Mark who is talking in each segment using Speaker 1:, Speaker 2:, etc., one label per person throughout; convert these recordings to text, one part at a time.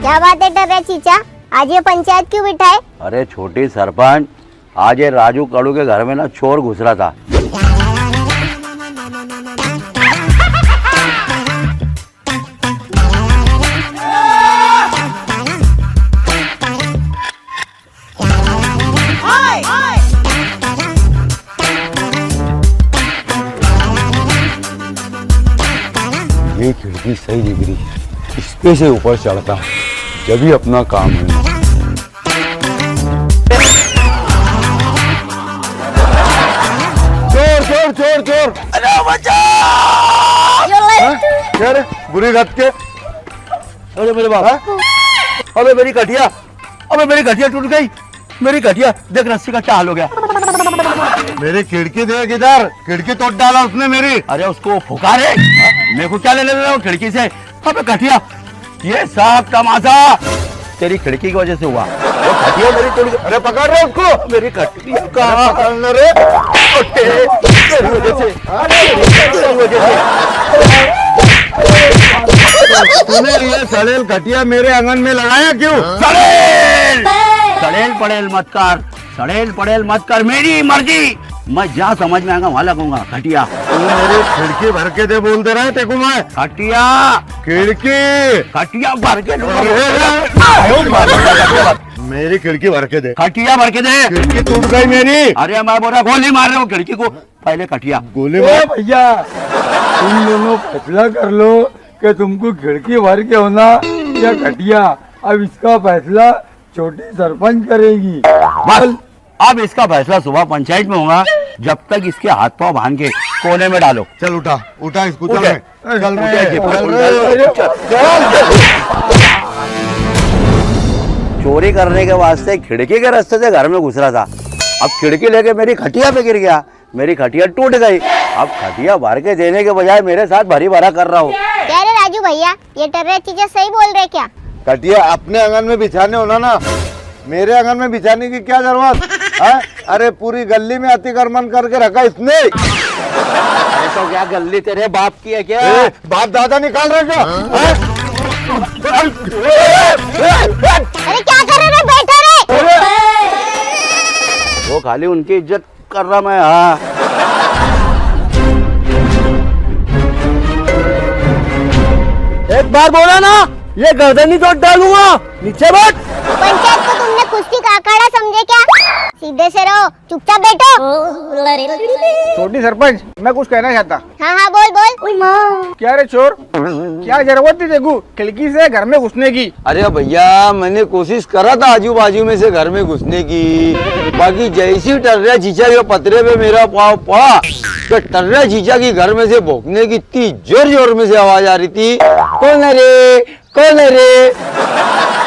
Speaker 1: क्या बात है टर्रे चीचा, आज ये पंचायत क्यों बिठाए?
Speaker 2: अरे छोटी सरपंच, आज ये राजू कड़ू के घर में ना चोर घुस रहा था। ये खिड़की सही दिख रही है, इस पे से ऊपर चढ़ता जब भी अपना काम है। चोर चोर चोर चोर, अरे बचाओ! क्या रे बुरी रात के? अरे मेरे बाप, अबे मेरी कटिया, अबे मेरी कटिया टूट गई, मेरी कटिया देख, रस्सी का क्या हाल हो गया।
Speaker 3: मेरी खिड़की देख इधर, खिड़की तोड़ डाला उसने मेरी।
Speaker 2: अरे उसको फुका रे, मेरे को क्या ले रहे हो खिड़की से? अबे कटिया, ये सब तमाशा तेरी खिड़की की वजह से हुआ। वो खटिया मेरी टूट गई। अरे पकड़ रहे उसको, मेरी खटिया कहाँ पकड़ना रे? तेरी वजह से, तेरी वजह से।
Speaker 3: तूने ये सड़ेल खटिया मेरे आंगन में लगाया क्यों?
Speaker 2: सड़ेल सड़ेल पड़ेल मत कर, सड़ेल पड़ेल मत कर, मेरी मर्जी, मैं जहाँ समझ में आएगा वहाँ लगूंगा। खटिया
Speaker 3: तू मेरी खिड़की भर के दे बोलते रहे तेको मैं।
Speaker 2: खटिया
Speaker 3: खिड़की
Speaker 2: खटिया भर के
Speaker 3: मेरी खिड़की भर के दे,
Speaker 2: खटिया भर के दे।
Speaker 3: खिड़की टूट गई मेरी।
Speaker 2: अरे मैं बोल रहा गोली मार रहा हूँ खिड़की को, पहले खटिया।
Speaker 3: गोली
Speaker 4: ए
Speaker 3: मार।
Speaker 4: भैया, तुम दोनों फैसला कर लो कि तुमको खिड़की भर के होना या खटिया। अब इसका फैसला छोटी सरपंच करेगी।
Speaker 2: बस अब इसका फैसला सुबह पंचायत में होगा, जब तक इसके हाथ पांव बांध के कोने में डालो।
Speaker 3: चल उठा उठा इसको, चल
Speaker 2: उठे।
Speaker 3: रे, चल
Speaker 2: उठे,
Speaker 3: रे,
Speaker 2: चल
Speaker 3: चल
Speaker 2: रे।
Speaker 3: रे।
Speaker 2: चोरी करने के वास्ते खिड़की के रास्ते से घर में घुस रहा था, अब खिड़की लेके मेरी खटिया पे गिर गया, मेरी खटिया टूट गई। अब खटिया भर के देने के बजाय मेरे साथ भरी भरा कर रहा हूँ।
Speaker 1: क्या रे राजू भैया, ये टर्रे चीचा सही बोल रहे क्या?
Speaker 3: खटिया अपने आंगन में बिछाने होना ना, मेरे आंगन में बिछाने की क्या जरूरत है? अरे पूरी गली में अतिक्रमण करके रखा इसने।
Speaker 2: अरे तो क्या गली तेरे बाप की है क्या?
Speaker 3: ए, बाप दादा निकाल रहे क्या?
Speaker 1: अरे क्या कर रहे रे, बैठो रे।
Speaker 2: वो खाली उनकी इज्जत कर रहा मैं। हाँ
Speaker 4: एक बार बोला ना, ये गर्दन ही तोड़ डालूंगा, नीचे बैठ।
Speaker 1: पंचायत को तुमने कुश्ती का अखाड़ा समझे क्या? सीधे से रहो, चुपचाप बैठो।
Speaker 4: छोटी सरपंच, मैं कुछ कहना चाहता।
Speaker 1: हाँ हाँ बोल बोल।
Speaker 4: क्या रे चोर, क्या जरूरत थी देखो खिड़की से घर में घुसने की?
Speaker 5: अरे भैया, मैंने कोशिश करा था आजू बाजू में से घर में घुसने की, बाकी जैसी टर्रा चीचा के पतरे पे मेरा पाँव पड़ा तो टर्रा चीचा की घर में से भौंकने की इतनी जोर जोर में से आवाज आ रही थी, कौन है रे, कौन है रे?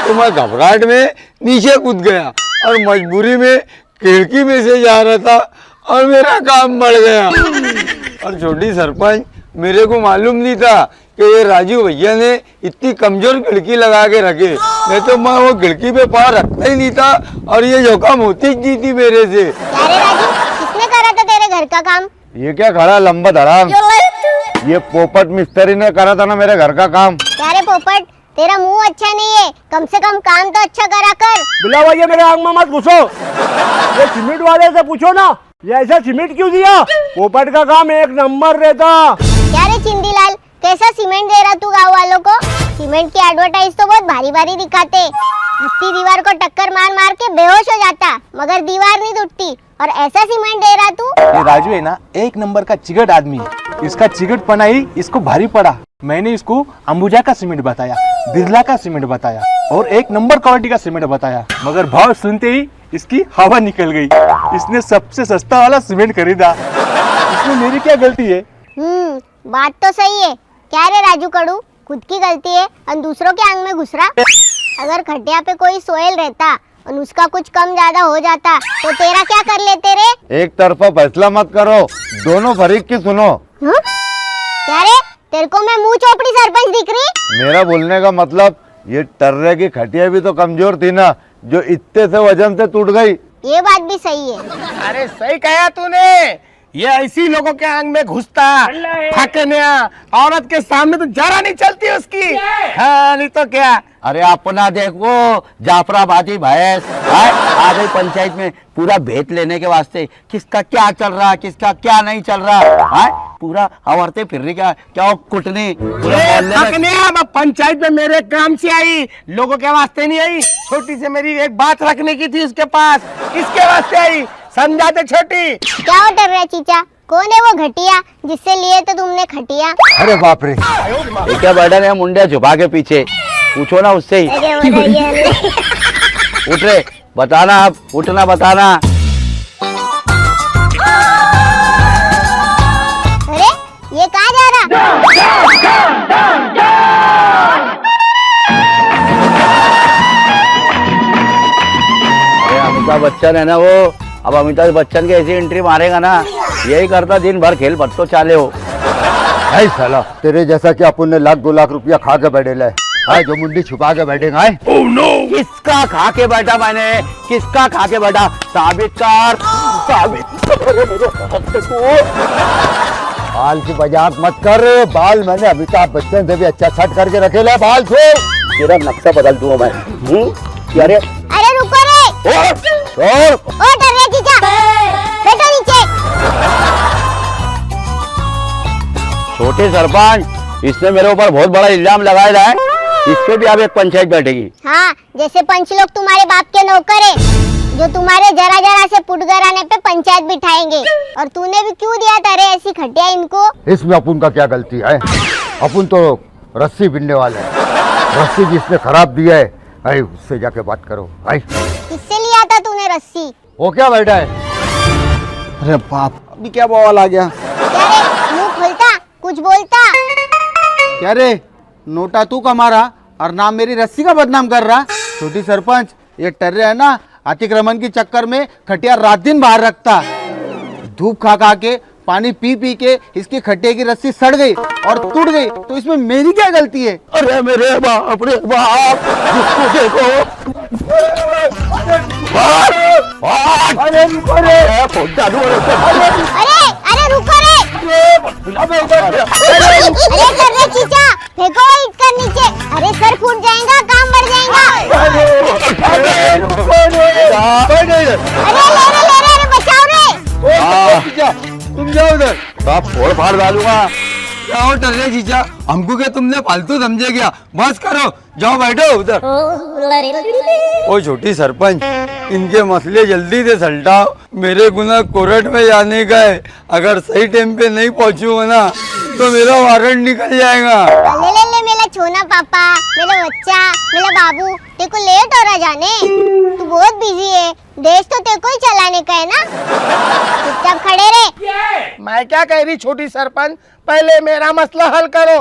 Speaker 5: तो मैं घबराहट में नीचे कूद गया और मजबूरी में खिड़की में से जा रहा था और मेरा काम बढ़ गया। और छोटी सरपंच, मेरे को मालूम नहीं था कि ये राजू भैया ने इतनी कमजोर खिड़की लगा के रखे, नहीं तो मैं वो खिड़की पे पाँव रखता ही नहीं था और ये जोखम होती ही नहीं थी मेरे से।
Speaker 1: क्या रे राजू, किसने करा था तेरे घर का काम?
Speaker 3: ये क्या खड़ा लंबा धड़ाम, ये पोपट मिस्त्री ने करा था ना मेरे घर का काम।
Speaker 1: क्या रे पोपट, तेरा मुंह अच्छा नहीं है, कम से कम काम तो अच्छा करा कर।
Speaker 4: बिला भैया, मेरे आंग में मत घुसो। ये सीमेंट वाले से पूछो ना, ये ऐसा सीमेंट क्यों दिया? पोपट का काम एक नंबर रहता।
Speaker 1: क्या रे चिंदीलाल, कैसा सीमेंट दे रहा तू गाँव वालों को? सीमेंट की एडवर्टाइज तो बहुत भारी भारी दिखाते, हस्ती दीवार को टक्कर मार मार के बेहोश हो जाता, मगर दीवार नहीं टूटती, और ऐसा सीमेंट दे रहा तू?
Speaker 6: ये राजू है ना, एक नंबर का चिगट आदमी है। इसका चिगट पना ही इसको भारी पड़ा। मैंने इसको अंबुजा का सीमेंट बताया, बिरला का सीमेंट बताया और एक नंबर क्वालिटी का सीमेंट बताया, मगर भाव सुनते ही इसकी हवा निकल गई। इसने सबसे सस्ता वाला सीमेंट खरीदा। इसमें मेरी क्या गलती है?
Speaker 1: बात तो सही है। क्या रे राजू कड़ू, खुद की गलती है और दूसरों के आंग में घुस रहा। अगर खटिया पे कोई सोयल रहता और उसका कुछ कम ज्यादा हो जाता तो तेरा क्या कर लेते रे?
Speaker 3: एक तरफा फैसला मत करो, दोनों फरीक की सुनो।
Speaker 1: क्या रे, तेरे को मैं मुंह चोपड़ी सरपंच दिख रही?
Speaker 3: मेरा बोलने का मतलब, ये टर्रे की खटिया भी तो कमजोर थी ना, जो इतने से वजन से टूट गई।
Speaker 1: ये बात भी सही है।
Speaker 4: अरे सही कहा तूने,
Speaker 7: ये ऐसी लोगों के आंग में घुसता फकनिया, औरत के सामने तो जरा नहीं चलती उसकी। हाँ नहीं तो क्या।
Speaker 2: अरे अपना देखो जाफराबादी भैंस आ गई पंचायत में पूरा भेद लेने के वास्ते, किसका क्या चल रहा, किसका क्या नहीं चल रहा है, पूरा औरतें फिर रही क्या कुटनी पूरे मोहल्ले में।
Speaker 7: फकनिया मैं पंचायत में मेरे काम से आई, लोगों के वास्ते नहीं आई। छोटी से मेरी एक बात रखने की थी उसके पास, इसके वास्ते आई, समझाते छोटी।
Speaker 1: क्या हो डर रहा चीचा? कौन है वो घटिया जिससे लिए तो तुमने खटिया?
Speaker 3: अरे बाप रे,
Speaker 2: ये क्या बैठा है मुंडे झुका के पीछे, पूछो ना उससे ही।
Speaker 1: अरे बताइए।
Speaker 2: उठ रे, बताना अब, उठना बताना।
Speaker 1: अरे ये कहाँ जा रहा?
Speaker 2: अरे अमिताभ बच्चन है ना वो, अब अमिताभ बच्चन के ऐसी एंट्री मारेगा ना, यही करता दिन भर खेल पत्तो चाले हो।
Speaker 3: है साला तेरे जैसा कि अपन ने लाख 2 लाख रुपया खा के बैठेला है, जो मुंडी छुपा के बैठेगा।
Speaker 2: किसका खा के बैठा मैंने, किसका खा के बैठा, साबित कर, साबित कर।
Speaker 3: बाल की मजाक मत कर, बाल मैंने अमिताभ बच्चन से भी अच्छा सेट करके रखेला, बाल छोड़।
Speaker 2: तेरा नक्शा बदल दूंगा मैं। अरे
Speaker 1: अरे रुको रे।
Speaker 3: छोड़।
Speaker 1: ओ डर रहे चीचा, बैठो नीचे।
Speaker 2: छोटे सरपंच, इसने मेरे ऊपर बहुत बड़ा इल्जाम लगाया है, इस पे भी अब एक पंचायत बैठेगी।
Speaker 1: हाँ, जैसे पंच लोग तुम्हारे बाप के नौकर है, जो तुम्हारे जरा जरा से पुटगर आने पे पंचायत बिठाएंगे। और तूने भी क्यों दिया था रे ऐसी खटिया इनको?
Speaker 3: इसमें अपन का क्या गलती है? अपन तो रस्सी बिनने वाले हैं, रस्सी जिसने खराब दिया है, भाई उससे जाके बात करो भाई।
Speaker 1: किससे लिया था तूने रस्सी?
Speaker 3: वो क्या बैठा है?
Speaker 5: अरे बाप, अभी क्या बवाल आ गया?
Speaker 1: क्या रे मुंह खोलता, कुछ बोलता?
Speaker 8: क्या रे, नोटा तू कमा रहा और नाम मेरी रस्सी का बदनाम कर रहा? छोटी सरपंच, ये टर्रे है ना, अतिक्रमण के चक्कर में खटिया रात दिन बाहर रखता, धूप खा खा के पानी पी पी के इसकी खटिया की रस्सी सड़ गई और टूट गई, तो इसमें मेरी क्या गलती है?
Speaker 2: अरे मेरे बाप रे बाप, जिसको देखो
Speaker 3: अरे रुको रे,
Speaker 1: अरे रुको रे। अरे कर रे चीचा, फेंको ईंट कर नीचे। अरे सर फूट जाएगा, काम बढ़ जाएगा। अरे ले रे, बचाओ रे।
Speaker 5: तुम जाओ उधर।
Speaker 2: सब फोड़ फाड़ डालूंगा।
Speaker 5: क्या हो टर्रे जीजा, हमको क्या तुमने फालतू समझे क्या? बस करो, जाओ बैठो उधर। ओ छोटी सरपंच, इनके मसले जल्दी से सलटाओ, मेरे गुना कोर्ट में जाने का है। अगर सही टाइम पे नहीं पहुंचूंगा ना तो मेरा वारंट निकल जाएगा।
Speaker 1: ले मेरा छोना पापा, मेरा बच्चा, मेरा बाबू, तेरे को लेट हो रहा जाने, तू बहुत बिजी है, देश तो तेरे को ही चलाने का है ना, चुपचाप खड़े रहे।
Speaker 7: मैं क्या कह रही छोटी सरपंच, पहले मेरा मसला हल करो।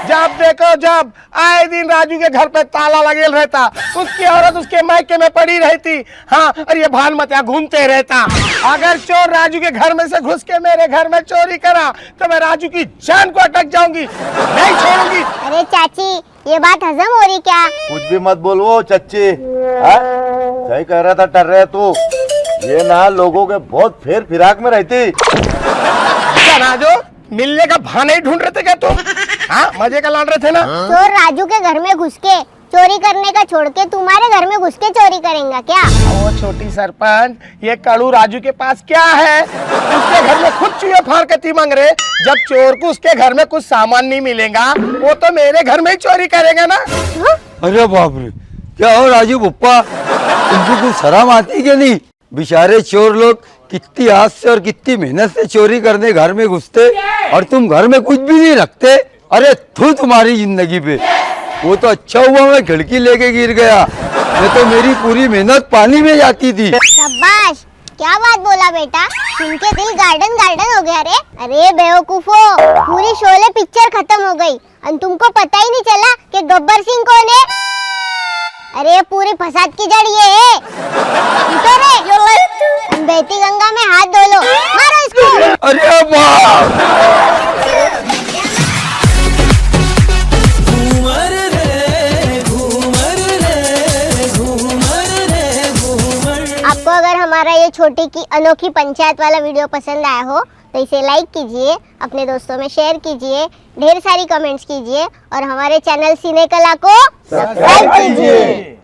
Speaker 7: जब देखो जब आए दिन राजू के घर पे ताला लगे रहता, उसकी औरत उसके मायके में पड़ी रहती। हाँ, और ये भान मत घूमते रहता। अगर चोर राजू के घर में से घुस के मेरे घर में चोरी करा तो मैं राजू की जान को अटक जाऊंगी, नहीं छोड़ूंगी।
Speaker 1: अरे चाची, ये बात हजम हो रही क्या?
Speaker 3: कुछ भी मत बोलो चच्ची, सही कह रहा था टर्रे तू, ये ना लोगों के बहुत फेर फिराक में रहती।
Speaker 7: क्या राजू, मिलने का बहाना ही ढूंढ रहे थे क्या तुम? हाँ, मजे का लान रहे थे ना?
Speaker 1: चोर राजू के घर में घुस के चोरी करने का छोड़ के तुम्हारे घर में घुस के चोरी करेंगे क्या?
Speaker 7: वो छोटी सरपंच, ये कड़ू राजू के पास क्या है? उसके घर में खुद चूहे फाड़ के तीमंग रहे। जब चोर को उसके घर में कुछ सामान नहीं मिलेगा, वो तो मेरे घर में ही चोरी करेगा ना।
Speaker 5: अरे बाप रे, क्या हो राजू पप्पा, तुमको कुछ शर्म आती क्या नहीं? बेचारे चोर लोग कितनी आस से और कितनी मेहनत से चोरी करने घर में घुसते, और तुम घर में कुछ भी नहीं रखते। अरे थू तुम्हारी जिंदगी पे। वो तो अच्छा हुआ मैं खिड़की लेके गिर गया, नहीं तो मेरी पूरी मेहनत पानी में जाती थी।
Speaker 1: शाबाश, क्या बात बोला बेटा, सुन के दिल गार्डन गार्डन हो गया रे। अरे बेवकूफो, पूरी शोले पिक्चर खत्म हो गई और तुमको पता ही नहीं चला कि गब्बर सिंह कौन है। अरे पूरी फसाद की जड़ ये है। उठो रे, बहती गंगा में हाथ धो लो, मारो इसको।
Speaker 5: अरे बाप,
Speaker 1: आपको अगर हमारा ये छोटी की अनोखी पंचायत वाला वीडियो पसंद आया हो तो इसे लाइक कीजिए, अपने दोस्तों में शेयर कीजिए, ढेर सारी कमेंट्स कीजिए और हमारे चैनल सिने कला को सब्सक्राइब कीजिए।